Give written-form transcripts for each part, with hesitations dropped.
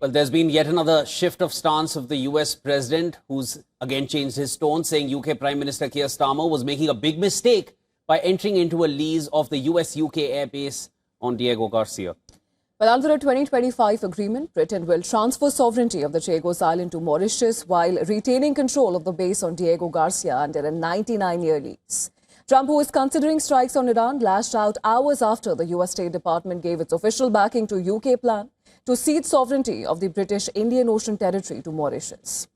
Well, there's been yet another shift of stance of the US president, who's again changed his tone, saying UK Prime Minister Keir Starmer was making a big mistake by entering into a lease of the US-UK airbase on Diego Garcia. Well, under a 2025 agreement, Britain will transfer sovereignty of the Chagos Islands to Mauritius while retaining control of the base on Diego Garcia under a 99-year lease. Trump, who is considering strikes on Iran, lashed out hours after the US State Department gave its official backing to UK plan to cede sovereignty of the British Indian Ocean territory to Mauritius.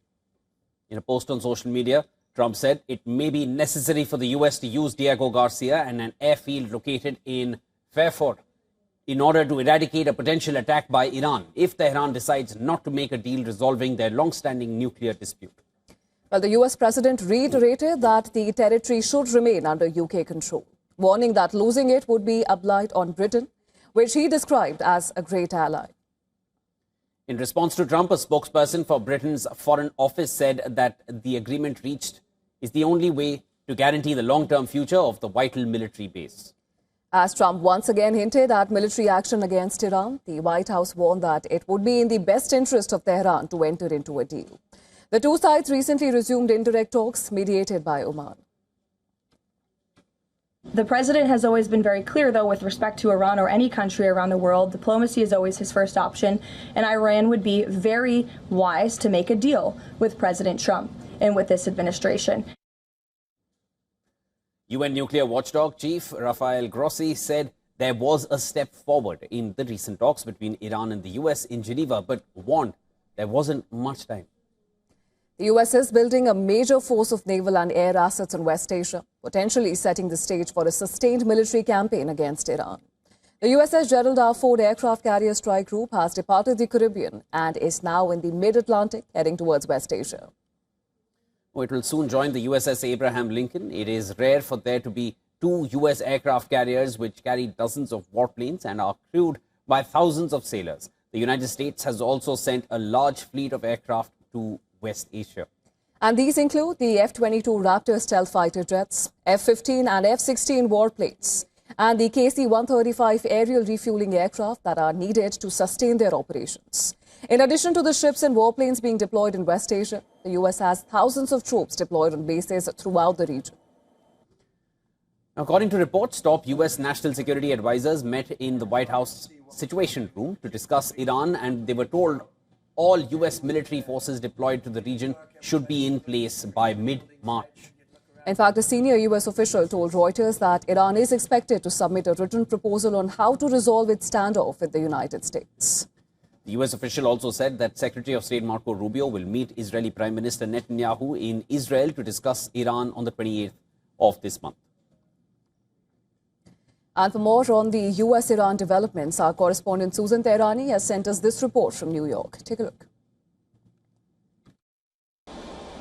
In a post on social media, Trump said it may be necessary for the US to use Diego Garcia and an airfield located in Fairford in order to eradicate a potential attack by Iran if Tehran decides not to make a deal resolving their long-standing nuclear dispute. Well, the US president reiterated that the territory should remain under UK control, warning that losing it would be a blight on Britain, which he described as a great ally. In response to Trump, a spokesperson for Britain's Foreign Office said that the agreement reached is the only way to guarantee the long-term future of the vital military base. As Trump once again hinted at military action against Iran, the White House warned that it would be in the best interest of Tehran to enter into a deal. The two sides recently resumed indirect talks mediated by Oman. The president has always been very clear, though, with respect to Iran or any country around the world. Diplomacy is always his first option, and Iran would be very wise to make a deal with President Trump and with this administration. UN nuclear watchdog chief Rafael Grossi said there was a step forward in the recent talks between Iran and the US in Geneva, but warned there wasn't much time. The US is building a major force of naval and air assets in West Asia, potentially setting the stage for a sustained military campaign against Iran. The USS Gerald R. Ford aircraft carrier strike group has departed the Caribbean and is now in the mid-Atlantic, heading towards West Asia. It will soon join the USS Abraham Lincoln. It is rare for there to be two US aircraft carriers which carry dozens of warplanes and are crewed by thousands of sailors. The United States has also sent a large fleet of aircraft to West Asia. And these include the F-22 Raptor stealth fighter jets, F-15 and F-16 warplanes, and the KC-135 aerial refueling aircraft that are needed to sustain their operations. In addition to the ships and warplanes being deployed in West Asia, the US has thousands of troops deployed on bases throughout the region. According to reports, top US national security advisors met in the White House Situation Room to discuss Iran, and they were told all US military forces deployed to the region should be in place by mid-March. In fact, a senior US official told Reuters that Iran is expected to submit a written proposal on how to resolve its standoff with the United States. The US official also said that Secretary of State Marco Rubio will meet Israeli Prime Minister Netanyahu in Israel to discuss Iran on the 28th of this month. And for more on the US-Iran developments, our correspondent Susan Tehrani has sent us this report from New York. Take a look.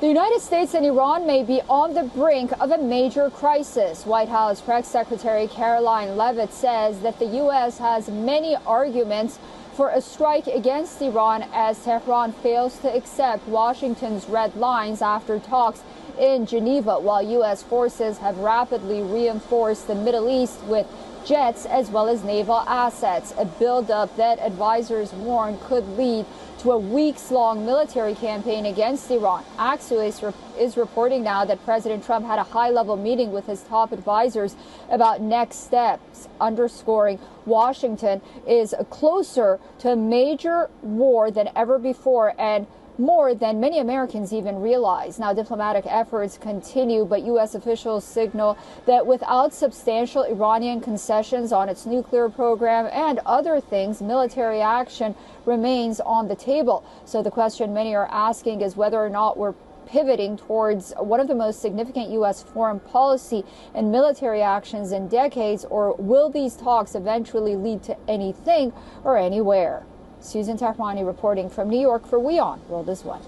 The United States and Iran may be on the brink of a major crisis. White House Press Secretary Caroline Leavitt says that the U.S. has many arguments for a strike against Iran as Tehran fails to accept Washington's red lines after talks in Geneva, while U.S. forces have rapidly reinforced the Middle East with jets as well as naval assets, a buildup that advisors warn could lead to a weeks-long military campaign against Iran. Axios is reporting now that President Trump had a high-level meeting with his top advisors about next steps, underscoring Washington is closer to a major war than ever before and more than many Americans even realize. Now, diplomatic efforts continue, but U.S. officials signal that without substantial Iranian concessions on its nuclear program and other things, military action remains on the table. So the question many are asking is whether or not we're pivoting towards one of the most significant U.S. foreign policy and military actions in decades, or will these talks eventually lead to anything or anywhere? Susan Tehrani reporting from New York for WION World is One.